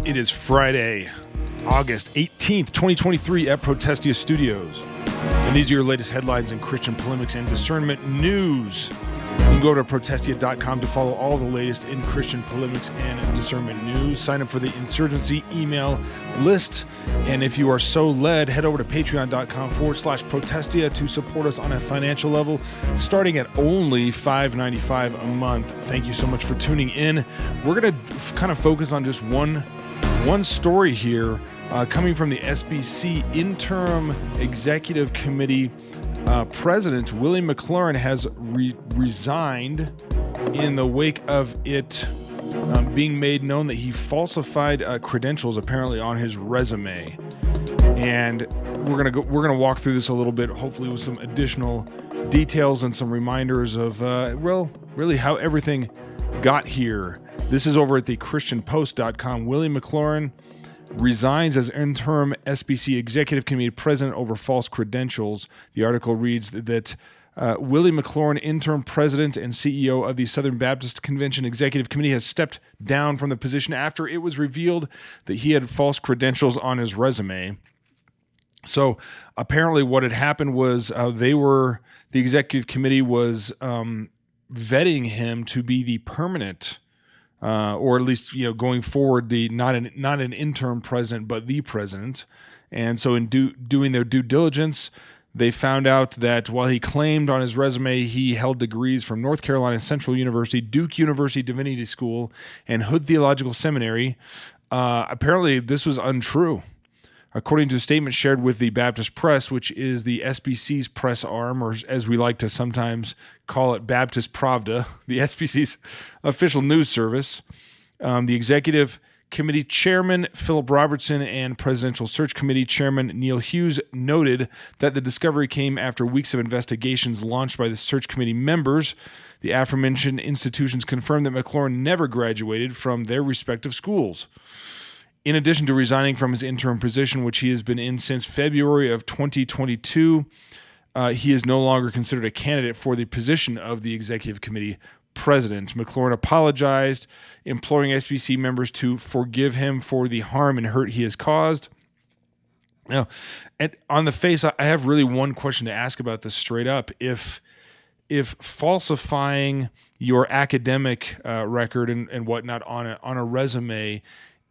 It is Friday, August 18th, 2023 at Protestia Studios. And these are your latest headlines in Christian polemics and discernment news. You can go to protestia.com to follow all the latest in Christian polemics and discernment news. Sign up for the Insurgency email list. And if you are so led, head over to patreon.com/protestia to support us on a financial level, starting at only $5.95 a month. Thank you so much for tuning in. We're going to kind of focus on just one story here, coming from the SBC Interim Executive Committee. President Willie McLaurin has resigned in the wake of it being made known that he falsified credentials apparently on his resume. And we're gonna walk through this a little bit, hopefully with some additional details and some reminders of really how everything got here. This is over at the ChristianPost.com. Willie McLaurin resigns as interim SBC Executive Committee president over false credentials. The article reads that Willie McLaurin, interim president and CEO of the Southern Baptist Convention Executive Committee, has stepped down from the position after it was revealed that he had false credentials on his resume. So apparently what had happened was the executive committee was vetting him to be the permanent or at least, going forward, not an interim president, but the president. And so in doing their due diligence, they found out that while he claimed on his resume he held degrees from North Carolina Central University, Duke University Divinity School, and Hood Theological Seminary, apparently this was untrue. According to a statement shared with the Baptist Press, which is the SBC's press arm, or as we like to sometimes call it, Baptist Pravda, the SBC's official news service, the Executive Committee Chairman Philip Robertson and Presidential Search Committee Chairman Neil Hughes noted that the discovery came after weeks of investigations launched by the Search Committee members. The aforementioned institutions confirmed that McLaurin never graduated from their respective schools. In addition to resigning from his interim position, which he has been in since February of 2022, he is no longer considered a candidate for the position of the Executive Committee president. McLaurin apologized, imploring SBC members to forgive him for the harm and hurt he has caused. Now, on the face, I have really one question to ask about this straight up. If falsifying your academic record and whatnot on a resume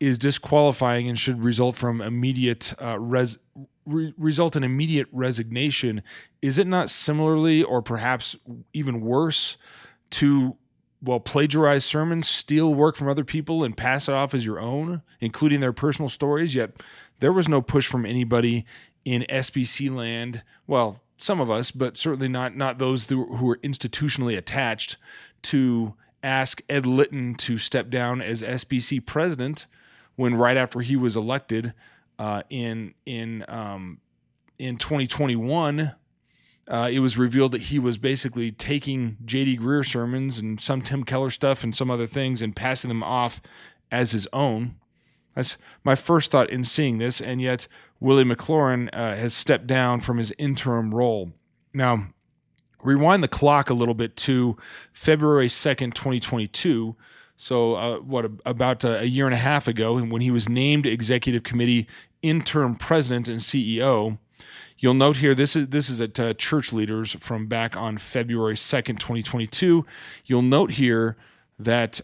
is disqualifying and should result from immediate result in immediate resignation, is it not similarly, or perhaps even worse, to plagiarize sermons, steal work from other people, and pass it off as your own, including their personal stories? Yet there was no push from anybody in SBC land. Well, some of us, but certainly not those who were institutionally attached, to ask Ed Litton to step down as SBC president, when right after he was elected in 2021, it was revealed that he was basically taking J.D. Greear sermons and some Tim Keller stuff and some other things and passing them off as his own. That's my first thought in seeing this, and yet Willie McLaurin has stepped down from his interim role. Now, rewind the clock a little bit to February 2nd, 2022, so about a year and a half ago, and when he was named Executive Committee interim president and CEO. You'll note here, this is at Church Leaders from back on February 2nd, 2022. You'll note here that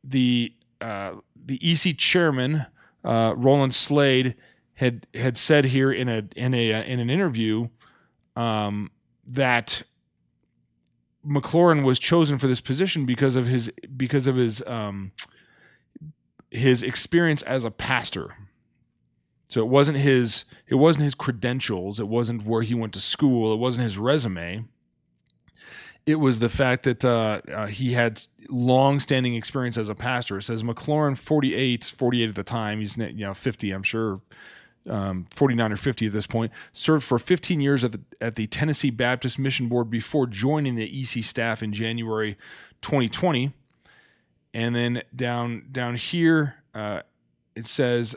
the EC chairman, Roland Slade, had said here in an interview that McLaurin was chosen for this position because of his experience as a pastor. So it wasn't his credentials, it wasn't where he went to school, it wasn't his resume. It was the fact that he had long-standing experience as a pastor. It says McLaurin, 48 at the time, he's 50, I'm sure, 49 or 50 at this point, served for 15 years at the Tennessee Baptist Mission Board before joining the EC staff in January 2020. And then down here, it says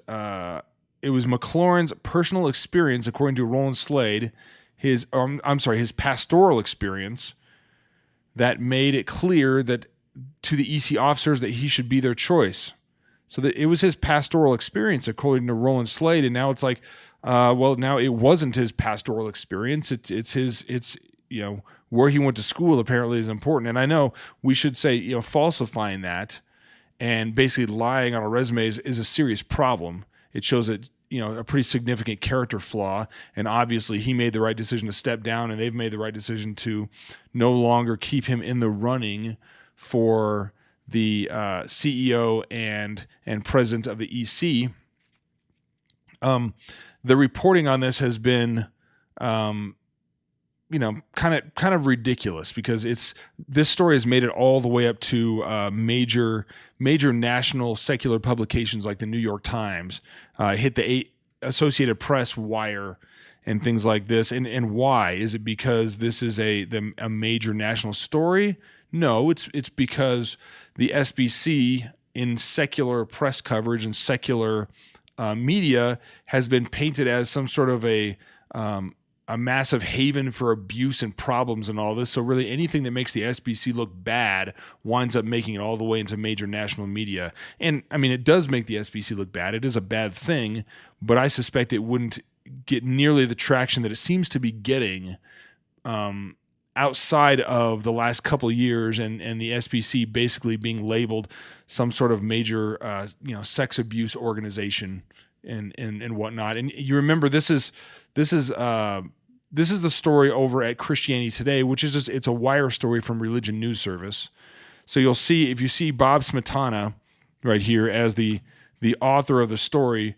it was McLaurin's personal experience, according to Roland Slade, his pastoral experience, that made it clear that to the EC officers that he should be their choice. So that it was his pastoral experience, according to Roland Slade, and now it's like, now it wasn't his pastoral experience. It's where he went to school apparently is important. And I know we should say, falsifying that and basically lying on a resume is a serious problem. It shows a pretty significant character flaw, and obviously he made the right decision to step down, and they've made the right decision to no longer keep him in the running for the CEO and president of the EC. The reporting on this has been, kind of ridiculous, because this story has made it all the way up to major national secular publications like the New York Times, hit the Associated Press wire and things like this. And why? Is it because this is a major national story? No, it's because the SBC in secular press coverage and secular media has been painted as some sort of a massive haven for abuse and problems and all this. So really anything that makes the SBC look bad winds up making it all the way into major national media. And I mean, it does make the SBC look bad. It is a bad thing, but I suspect it wouldn't get nearly the traction that it seems to be getting outside of the last couple of years, and the SBC basically being labeled some sort of major sex abuse organization and whatnot. And you remember this is the story over at Christianity Today, which is just, it's a wire story from Religion News Service. So you'll see, if you see Bob Smetana right here as the author of the story,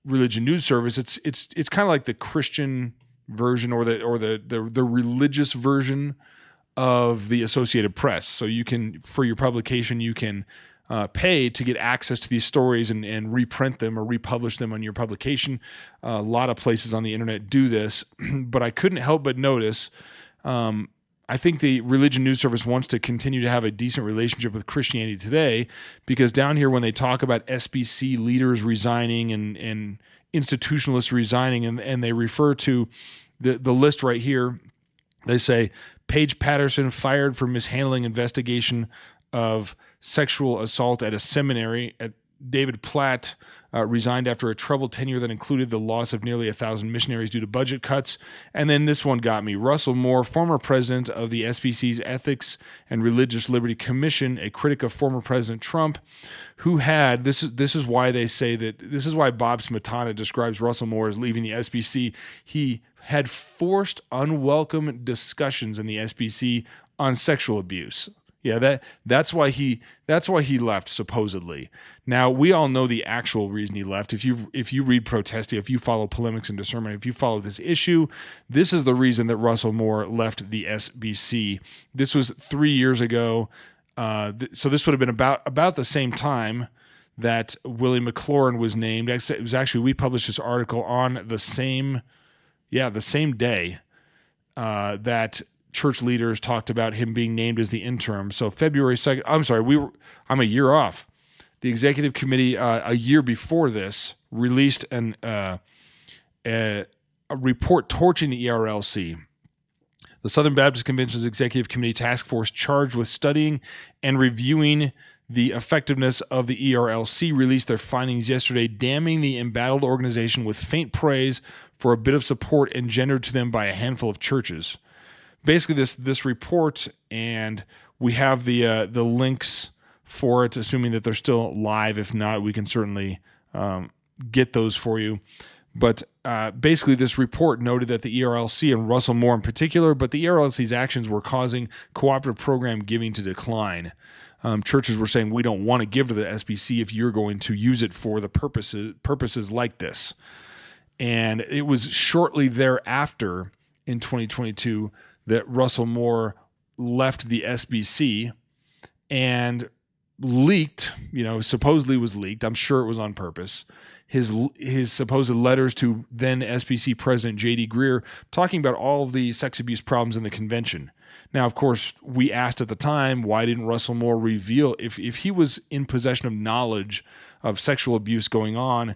Religion News Service, it's kind of like the Christian version or the religious version of the Associated Press. So you can, for your publication, you can pay to get access to these stories and reprint them or republish them on your publication. A lot of places on the internet do this, but I couldn't help but notice, I think the Religion News Service wants to continue to have a decent relationship with Christianity Today, because down here when they talk about SBC leaders resigning and institutionalists resigning, and they refer to the list right here, they say Paige Patterson fired for mishandling investigation of sexual assault at a seminary. David Platt resigned after a troubled tenure that included the loss of nearly 1,000 missionaries due to budget cuts. And then this one got me. Russell Moore, former president of the SBC's Ethics and Religious Liberty Commission, a critic of former President Trump, who had, this is why they say that, this is why Bob Smetana describes Russell Moore as leaving the SBC. He had forced unwelcome discussions in the SBC on sexual abuse. Yeah, that's why he left, supposedly. Now, we all know the actual reason he left. If you read Protestia, if you follow Polemics and Discernment, if you follow this issue, this is the reason that Russell Moore left the SBC. This was 3 years ago. So this would have been about the same time that Willie McLaurin was named. It was actually, we published this article on the same day that church leaders talked about him being named as the interim. So February 2nd, I'm a year off. The executive committee, a year before this, released a report torching the ERLC. The Southern Baptist Convention's executive committee task force charged with studying and reviewing the effectiveness of the ERLC released their findings yesterday, damning the embattled organization with faint praise for a bit of support engendered to them by a handful of churches. Basically, this report, and we have the links for it, assuming that they're still live. If not, we can certainly get those for you. But basically, this report noted that the ERLC, and Russell Moore in particular, but the ERLC's actions were causing cooperative program giving to decline. Churches were saying, we don't want to give to the SBC if you're going to use it for the purposes like this. And it was shortly thereafter, in 2022, that Russell Moore left the SBC and leaked, supposedly was leaked. I'm sure it was on purpose. His supposed letters to then SBC President J.D. Greer talking about all of the sex abuse problems in the convention. Now, of course, we asked at the time, why didn't Russell Moore reveal, if he was in possession of knowledge of sexual abuse going on,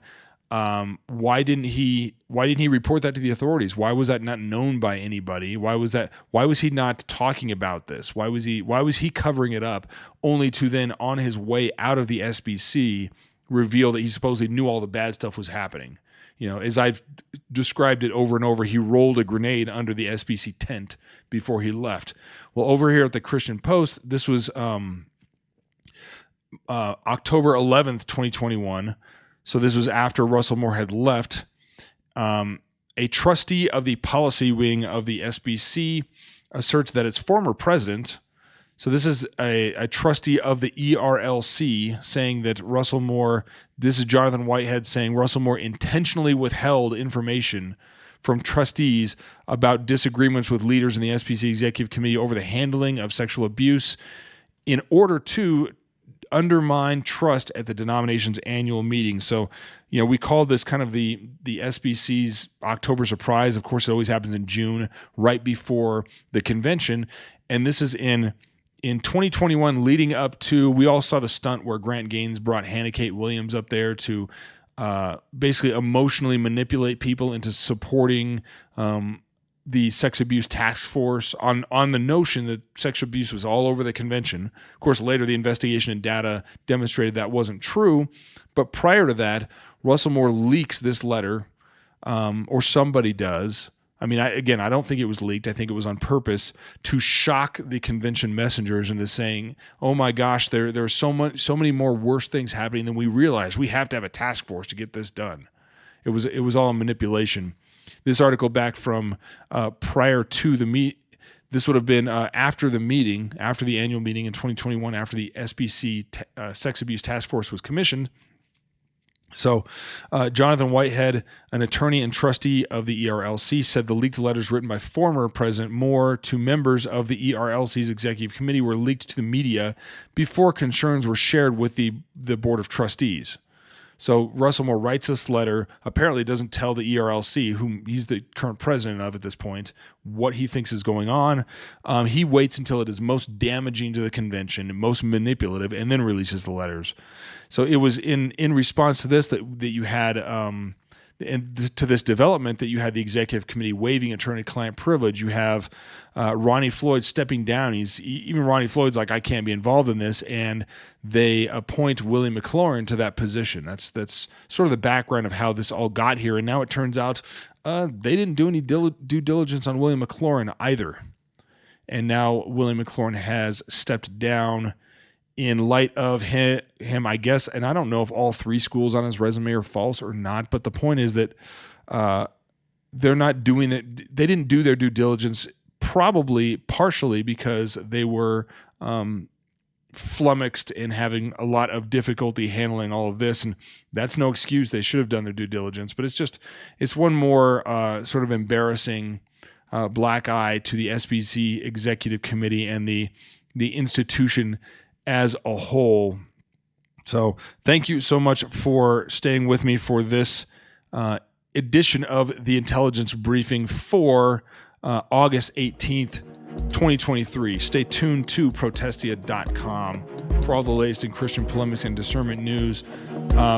Why didn't he report that to the authorities? Why was that not known by anybody? Why was he not talking about this? Why was he covering it up, only to then on his way out of the SBC reveal that he supposedly knew all the bad stuff was happening? As I've described it over and over, he rolled a grenade under the SBC tent before he left. Well, over here at the Christian Post, this was October 11th, 2021. So this was after Russell Moore had left. A trustee of the policy wing of the SBC asserts that its former president, so this is a trustee of the ERLC, saying that Russell Moore, this is Jonathan Whitehead saying Russell Moore intentionally withheld information from trustees about disagreements with leaders in the SBC Executive Committee over the handling of sexual abuse in order to undermine trust at the denomination's annual meeting. So, we call this kind of the SBC's October surprise. Of course, it always happens in June, right before the convention. And this is in 2021, leading up to, we all saw the stunt where Grant Gaines brought Hannah Kate Williams up there to basically emotionally manipulate people into supporting the sex abuse task force on the notion that sex abuse was all over the convention. Of course, later the investigation and data demonstrated that wasn't true. But prior to that, Russell Moore leaks this letter, or somebody does. I mean, I don't think it was leaked. I think it was on purpose to shock the convention messengers into saying, "Oh my gosh, there are so many more worse things happening than we realize. We have to have a task force to get this done." It was all a manipulation. This article back from prior to the this would have been after the meeting, after the annual meeting in 2021, after the SBC Sex Abuse Task Force was commissioned. So Jonathan Whitehead, an attorney and trustee of the ERLC, said the leaked letters written by former President Moore to members of the ERLC's executive committee were leaked to the media before concerns were shared with the Board of Trustees. So Russell Moore writes this letter, apparently doesn't tell the ERLC, whom he's the current president of at this point, what he thinks is going on. He waits until it is most damaging to the convention and most manipulative, and then releases the letters. So it was in response to this that you had, and to this development, that you had the executive committee waiving attorney-client privilege. You have Ronnie Floyd stepping down. Even Ronnie Floyd's like, I can't be involved in this, and they appoint Willie McLaurin to that position. That's sort of the background of how this all got here. And now it turns out they didn't do any due diligence on Willie McLaurin either. And now Willie McLaurin has stepped down in light of him, I guess, and I don't know if all three schools on his resume are false or not, but the point is that they're not doing it. They didn't do their due diligence, probably partially because they were flummoxed and having a lot of difficulty handling all of this, and that's no excuse. They should have done their due diligence, but it's one more sort of embarrassing black eye to the SBC Executive Committee and the institution as a whole. So thank you so much for staying with me for this edition of the Intelligence Briefing for August 18th, 2023. Stay tuned to protestia.com for all the latest in Christian polemics and discernment news.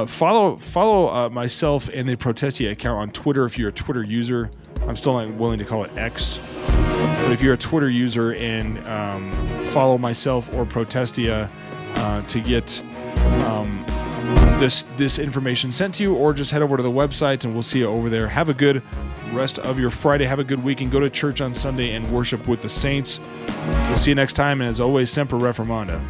Follow myself and the Protestia account on Twitter if you're a Twitter user. I'm still not willing to call it X. But if you're a Twitter user, and follow myself or Protestia to get this information sent to you, or just head over to the website and we'll see you over there. Have a good rest of your Friday. Have a good weekend. Go to church on Sunday and worship with the saints. We'll see you next time. And as always, Semper Reformanda.